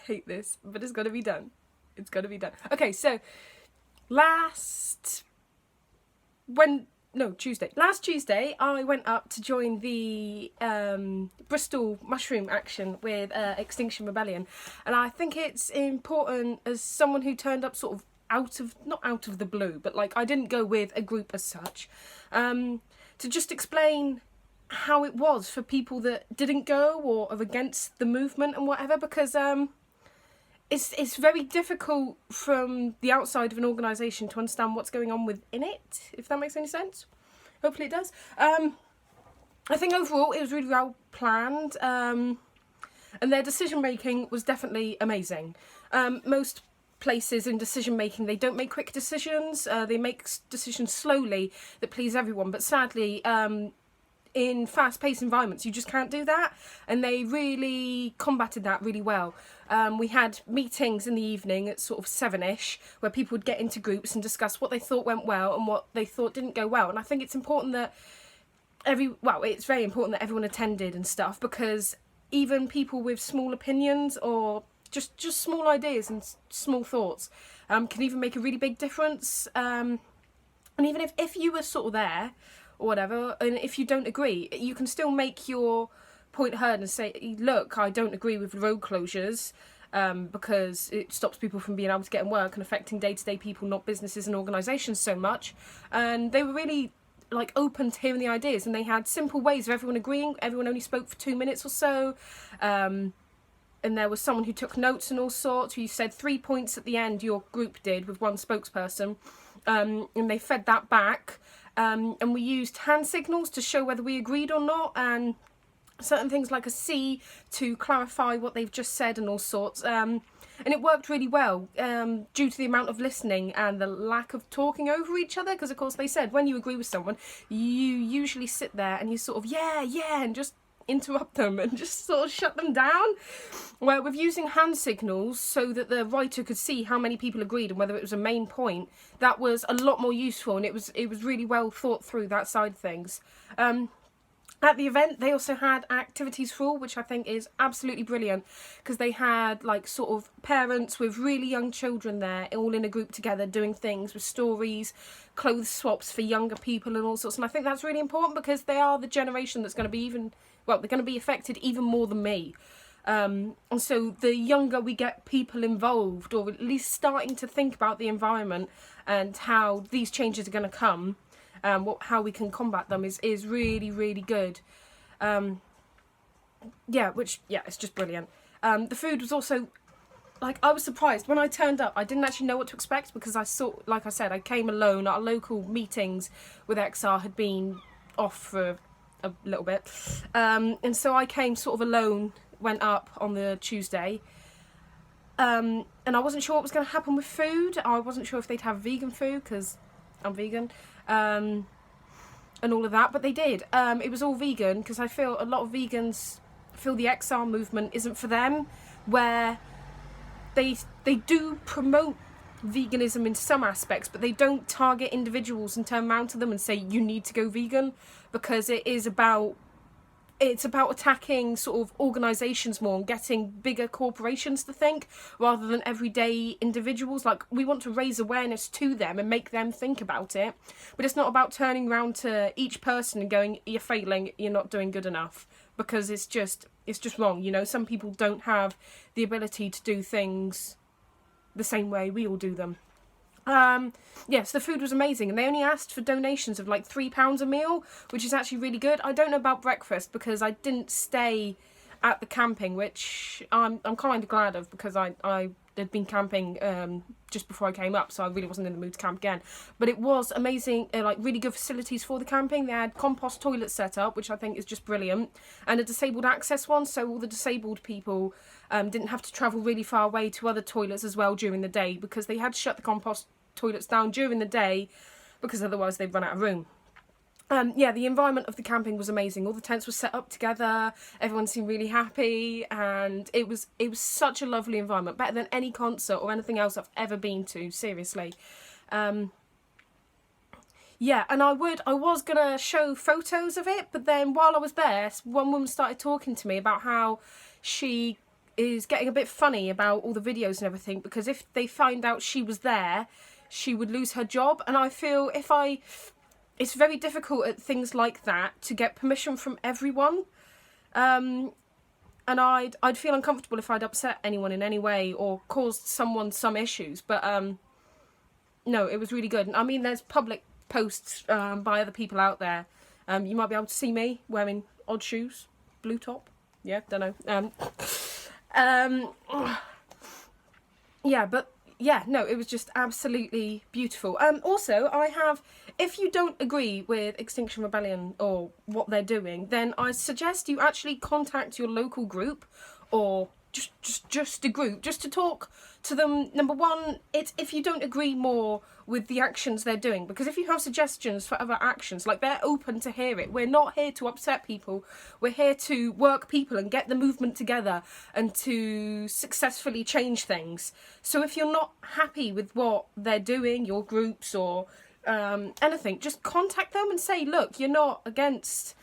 hate this, but it's got to be done. It's got to be done. Okay, so last Tuesday, I went up to join the Bristol Mushroom Action with Extinction Rebellion. And I think it's important, as someone who turned up sort of not out of the blue, but like I didn't go with a group as such, to just explain how it was for people that didn't go or are against the movement and whatever, because it's very difficult from the outside of an organisation to understand what's going on within it, if that makes any sense. Hopefully it does. I think overall it was really well planned, and their decision making was definitely amazing. Most places in decision making, they don't make quick decisions, they make decisions slowly that please everyone, but sadly in fast-paced environments you just can't do that, and they really combated that really well. We had meetings in the evening at sort of 7ish where people would get into groups and discuss what they thought went well and what they thought didn't go well, and I think it's important that it's very important that everyone attended and stuff, because even people with small opinions or just small ideas and small thoughts can even make a really big difference, and even if you were sort of there or whatever, and if you don't agree, you can still make your point heard and say, look, I don't agree with road closures because it stops people from being able to get in work and affecting day-to-day people, not businesses and organisations so much. And they were really like open to hearing the ideas, and they had simple ways of everyone agreeing. Everyone only spoke for 2 minutes or so, and there was someone who took notes and all sorts. You said 3 points at the end, your group did, with one spokesperson, and they fed that back, and we used hand signals to show whether we agreed or not, and certain things like a C to clarify what they've just said and all sorts, and it worked really well due to the amount of listening and the lack of talking over each other, because of course they said when you agree with someone you usually sit there and you sort of yeah and just interrupt them and just sort of shut them down, where with using hand signals so that the writer could see how many people agreed and whether it was a main point, that was a lot more useful, and it was really well thought through, that side of things. At the event, they also had activities for all, which I think is absolutely brilliant, because they had like sort of parents with really young children there, all in a group together doing things with stories, clothes swaps for younger people and all sorts. And I think that's really important, because they are the generation that's going to be they're going to be affected even more than me. And so the younger we get people involved, or at least starting to think about the environment and how these changes are going to come, how we can combat them is really, really good. It's just brilliant. The food was also, like, I was surprised. When I turned up, I didn't actually know what to expect, because like I said, I came alone. Our local meetings with XR had been off for a little bit. And so I came sort of alone, went up on the Tuesday. And I wasn't sure what was going to happen with food. I wasn't sure if they'd have vegan food, because I'm vegan. And all of that, but they did. It was all vegan, because I feel a lot of vegans feel the XR movement isn't for them, where they do promote veganism in some aspects, but they don't target individuals and turn around to them and say you need to go vegan, because it's about attacking sort of organisations more and getting bigger corporations to think, rather than everyday individuals. Like, we want to raise awareness to them and make them think about it, but it's not about turning around to each person and going, you're failing, you're not doing good enough, because it's just wrong. You know, some people don't have the ability to do things the same way we all do them. Yes, the food was amazing, and they only asked for donations of like £3 a meal, which is actually really good. I don't know about breakfast, because I didn't stay at the camping, which I'm kind of glad of, because I had been camping just before I came up, so I really wasn't in the mood to camp again. But it was amazing, like really good facilities for the camping. They had compost toilets set up, which I think is just brilliant, and a disabled access one, so all the disabled people didn't have to travel really far away to other toilets as well during the day, because they had shut the compost toilets down during the day, because otherwise they'd run out of room. The environment of the camping was amazing. All the tents were set up together, everyone seemed really happy, and it was such a lovely environment, better than any concert or anything else I've ever been to, seriously. And I was gonna show photos of it, but then while I was there, one woman started talking to me about how she is getting a bit funny about all the videos and everything, because if they find out she was there, she would lose her job. And I feel it's very difficult at things like that to get permission from everyone. And I'd feel uncomfortable if I'd upset anyone in any way or caused someone some issues. But no, it was really good. I mean, there's public posts by other people out there. You might be able to see me wearing odd shoes, blue top. Yeah, don't know. Yeah, but yeah, no, it was just absolutely beautiful. Also, if you don't agree with Extinction Rebellion or what they're doing, then I suggest you actually contact your local group, or just a group, just to talk to them. Number one, it's if you don't agree more with the actions they're doing, because if you have suggestions for other actions, like, they're open to hear it. We're not here to upset people. We're here to work people and get the movement together and to successfully change things. So if you're not happy with what they're doing, your groups or anything, just contact them and say, look, you're not against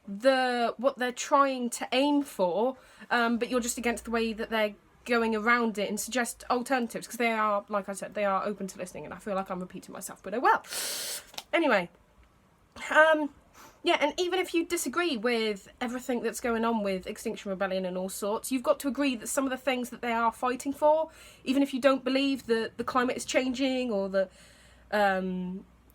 what they're trying to aim for, but you're just against the way that they're going around it, and suggest alternatives, because they are, like I said, they are open to listening. And I feel like I'm repeating myself, but oh well. Anyway, yeah, and even if you disagree with everything that's going on with Extinction Rebellion and all sorts, you've got to agree that some of the things that they are fighting for, even if you don't believe that the climate is changing, or that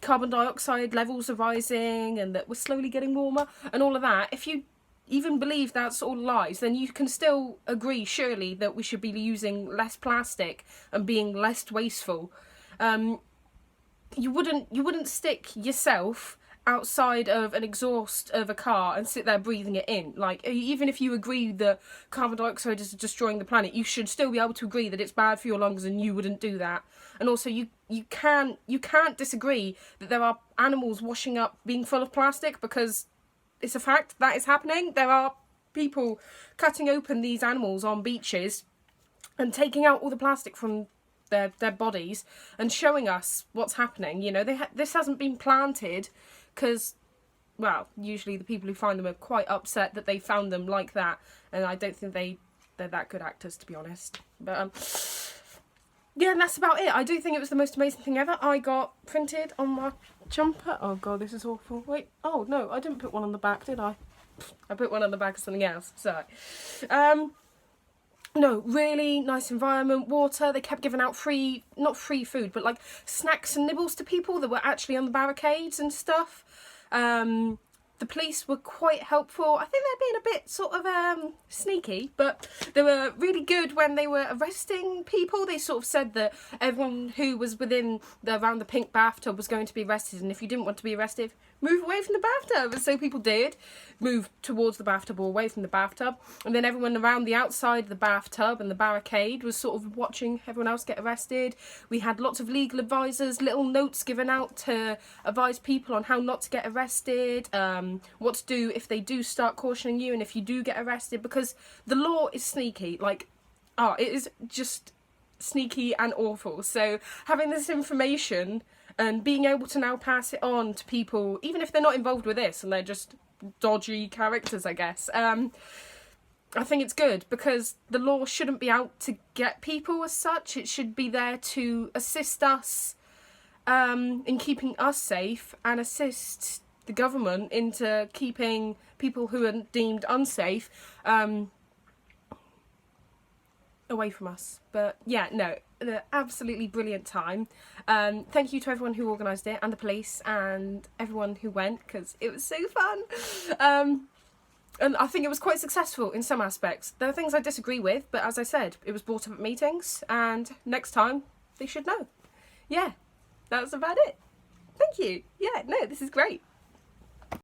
carbon dioxide levels are rising and that we're slowly getting warmer and all of that, if you even believe that's all lies, then you can still agree, surely, that we should be using less plastic and being less wasteful. You wouldn't stick yourself outside of an exhaust of a car and sit there breathing it in. Like, even if you agree that carbon dioxide is destroying the planet, you should still be able to agree that it's bad for your lungs, and you wouldn't do that. And also, you can't disagree that there are animals washing up being full of plastic, because it's a fact that is happening. There are people cutting open these animals on beaches and taking out all the plastic from their bodies and showing us what's happening. You know, this hasn't been planted because, well, usually the people who find them are quite upset that they found them like that, and I don't think they're that good actors, to be honest. But yeah, and that's about it. I do think it was the most amazing thing ever. I got printed on my jumper. Oh god, this is awful. Wait, oh no, I didn't put one on the back, did I? I put one on the back of something else. Sorry. No, really nice environment, water. They kept giving out not free food, but like snacks and nibbles to people that were actually on the barricades and stuff. The police were quite helpful. I think they're being a bit sort of sneaky, but they were really good when they were arresting people. They sort of said that everyone who was around the pink bathtub was going to be arrested, and if you didn't want to be arrested, move away from the bathtub. And so people did move towards the bathtub or away from the bathtub, and then everyone around the outside of the bathtub and the barricade was sort of watching everyone else get arrested. We had lots of legal advisors, little notes given out to advise people on how not to get arrested, what to do if they do start cautioning you, and if you do get arrested, because the law is sneaky. Like, it is just sneaky and awful. So having this information and being able to now pass it on to people, even if they're not involved with this and they're just dodgy characters, I guess, I think it's good, because the law shouldn't be out to get people as such. It should be there to assist us in keeping us safe, and assist the government into keeping people who are deemed unsafe away from us. But yeah, no, an absolutely brilliant time. Thank you to everyone who organised it, and the police, and everyone who went, because it was so fun. And I think it was quite successful in some aspects. There are things I disagree with, but as I said, it was brought up at meetings, and next time they should know. Yeah, that's about it. Thank you. Yeah, no, this is great.